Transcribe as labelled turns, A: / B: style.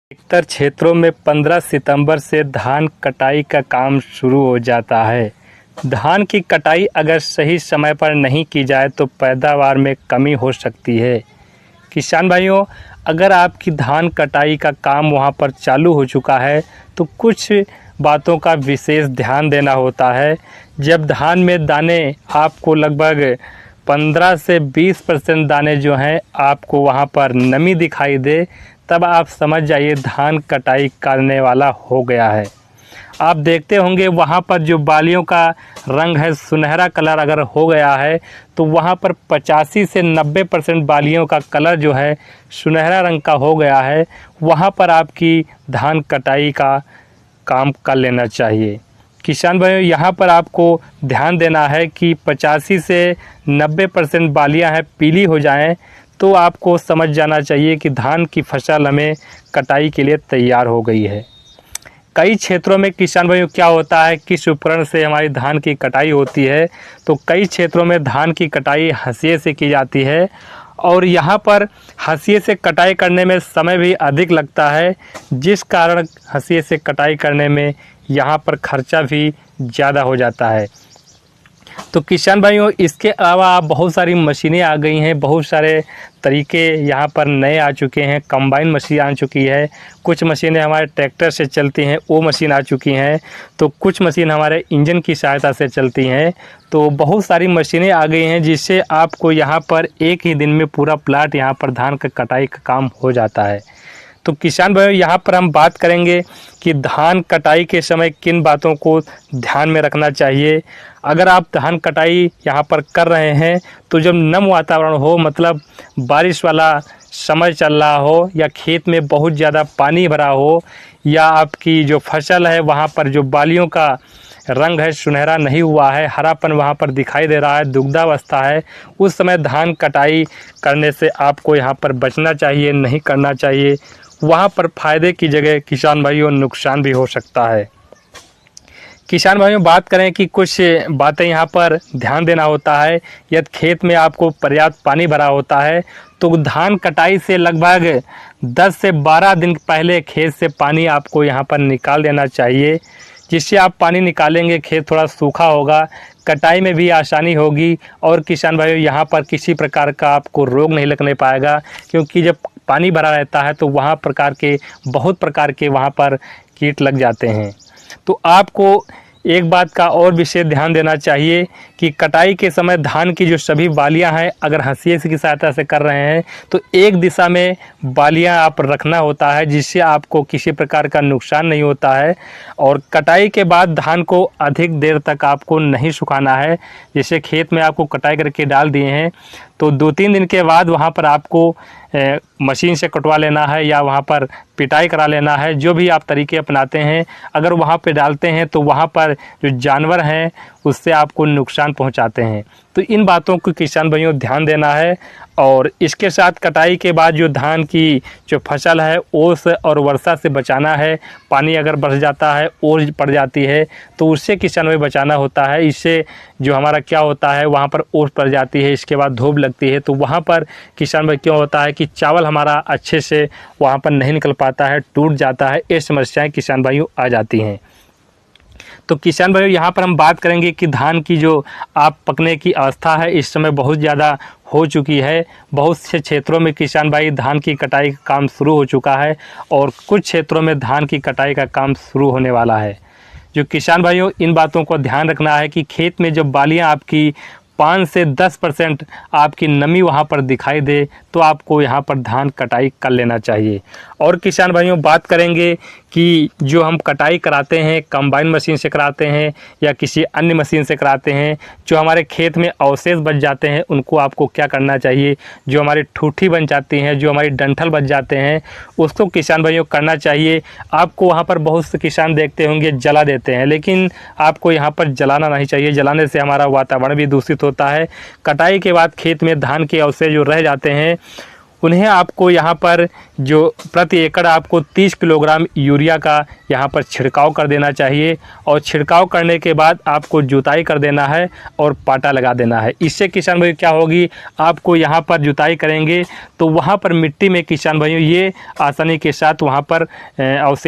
A: अधिकतर क्षेत्रों में 15 सितंबर से धान कटाई का काम शुरू हो जाता है। धान की कटाई अगर सही समय पर नहीं की जाए तो पैदावार में कमी हो सकती है। किसान भाइयों, अगर आपकी धान कटाई का काम वहां पर चालू हो चुका है तो कुछ बातों का विशेष ध्यान देना होता है। जब धान में दाने आपको लगभग 15 से 20% दाने जो हैं आपको वहां पर नमी दिखाई दे, तब आप समझ जाइए धान कटाई करने वाला हो गया है। आप देखते होंगे वहाँ पर जो बालियों का रंग है सुनहरा कलर अगर हो गया है तो वहाँ पर 85 से 90% बालियों का कलर जो है सुनहरा रंग का हो गया है। वहाँ पर आपकी धान कटाई का काम कर लेना चाहिए। किसान भाइयों, यहाँ पर आपको ध्यान देना है कि 85 से 90% बालियाँ हैं पीली हो जाएं तो आपको समझ जाना चाहिए कि धान की फसल हमें कटाई के लिए तैयार हो गई है। कई क्षेत्रों में किसान भाइयों क्या होता है, किस उपकरण से हमारी धान की कटाई होती है, तो कई क्षेत्रों में धान की कटाई हंसिए से की जाती है और यहाँ पर हंसिए से कटाई करने में समय भी अधिक लगता है, जिस कारण हंसिए से कटाई करने में यहाँ पर खर्चा भी ज़्यादा हो जाता है। तो किसान भाइयों, इसके अलावा बहुत सारी मशीनें आ गई हैं, बहुत सारे तरीके यहाँ पर नए आ चुके हैं। कंबाइन मशीन आ चुकी है, कुछ मशीनें हमारे ट्रैक्टर से चलती हैं, वो मशीन आ चुकी हैं, तो कुछ मशीन हमारे इंजन की सहायता से चलती हैं। तो बहुत सारी मशीनें आ गई हैं जिससे आपको यहाँ पर एक ही दिन में पूरा प्लाट यहाँ पर धान का कटाई का काम हो जाता है। तो किसान भाइयों, यहाँ पर हम बात करेंगे कि धान कटाई के समय किन बातों को ध्यान में रखना चाहिए। अगर आप धान कटाई यहाँ पर कर रहे हैं तो जब नम वातावरण हो, मतलब बारिश वाला समय चल रहा हो या खेत में बहुत ज़्यादा पानी भरा हो या आपकी जो फसल है वहाँ पर जो बालियों का रंग है सुनहरा नहीं हुआ है, हरापन वहाँ पर दिखाई दे रहा है, दुग्धावस्था है, उस समय धान कटाई करने से आपको यहाँ पर बचना चाहिए, नहीं करना चाहिए। वहाँ पर फ़ायदे की जगह किसान भाइयों नुकसान भी हो सकता है। किसान भाइयों, बात करें कि कुछ बातें यहाँ पर ध्यान देना होता है। यदि खेत में आपको पर्याप्त पानी भरा होता है तो धान कटाई से लगभग 10 से 12 दिन पहले खेत से पानी आपको यहाँ पर निकाल देना चाहिए, जिससे आप पानी निकालेंगे खेत थोड़ा सूखा होगा, कटाई में भी आसानी होगी और किसान भाइयों यहाँ पर किसी प्रकार का आपको रोग नहीं लगने पाएगा, क्योंकि जब पानी भरा रहता है तो वहाँ बहुत प्रकार के वहाँ पर कीट लग जाते हैं। तो आपको एक बात का और विशेष ध्यान देना चाहिए कि कटाई के समय धान की जो सभी बालियां हैं अगर हंसिए की सहायता से कर रहे हैं तो एक दिशा में बालियां आप रखना होता है, जिससे आपको किसी प्रकार का नुकसान नहीं होता है। और कटाई के बाद धान को अधिक देर तक आपको नहीं सुखाना है। जैसे खेत में आपको कटाई करके डाल दिए हैं तो 2-3 दिन के बाद वहाँ पर आपको मशीन से कटवा लेना है या वहाँ पर पिटाई करा लेना है। जो भी आप तरीके अपनाते हैं, अगर वहाँ पे डालते हैं तो वहाँ पर जो जानवर हैं उससे आपको नुकसान पहुँचाते हैं। तो इन बातों को किसान भाइयों ध्यान देना है। और इसके साथ कटाई के बाद जो धान की जो फसल है ओस और वर्षा से बचाना है। पानी अगर बढ़ जाता है, ओस पड़ जाती है तो उससे किसान भाई बचाना होता है। इससे जो हमारा क्या होता है, वहाँ पर ओस पड़ जाती है, इसके बाद धूप लगती है, तो वहाँ पर किसान भाई क्यों होता है कि चावल हमारा अच्छे से वहाँ पर नहीं निकल पाता है, टूट जाता है। ये समस्याएं किसान भाइयों आ जाती हैं। तो किसान भाइयों, यहाँ पर हम बात करेंगे कि धान की जो आप पकने की अवस्था है इस समय बहुत ज़्यादा हो चुकी है। बहुत से क्षेत्रों में किसान भाई धान की कटाई का काम शुरू हो चुका है और कुछ क्षेत्रों में धान की कटाई का काम शुरू होने वाला है। जो किसान भाइयों, इन बातों को ध्यान रखना है कि खेत में जब बालियाँ आपकी 5 से 10% आपकी नमी वहाँ पर दिखाई दे तो आपको यहाँ पर धान कटाई कर लेना चाहिए। और किसान भाइयों, बात करेंगे कि जो हम कटाई कराते हैं कंबाइन मशीन से कराते हैं या किसी अन्य मशीन से कराते हैं, जो हमारे खेत में अवशेष बच जाते हैं उनको आपको क्या करना चाहिए। जो हमारी ठूठी बन जाती हैं, जो हमारी डंठल बच जाते हैं, उसको किसान भाइयों करना चाहिए। आपको वहाँ पर बहुत से किसान देखते होंगे जला देते हैं, लेकिन आपको यहाँ पर जलाना नहीं चाहिए। जलाने से हमारा वातावरण भी दूषित होता है। कटाई के बाद खेत में धान के अवशेष जो रह जाते हैं उन्हें आपको यहाँ पर जो प्रति एकड़ आपको 30 किलोग्राम यूरिया का यहाँ पर छिड़काव कर देना चाहिए। और छिड़काव करने के बाद आपको जुताई कर देना है और पाटा लगा देना है। इससे किसान भाई क्या होगी, आपको यहाँ पर जुताई करेंगे तो वहाँ पर मिट्टी में किसान भाइयों ये आसानी के साथ वहाँ पर अवशेष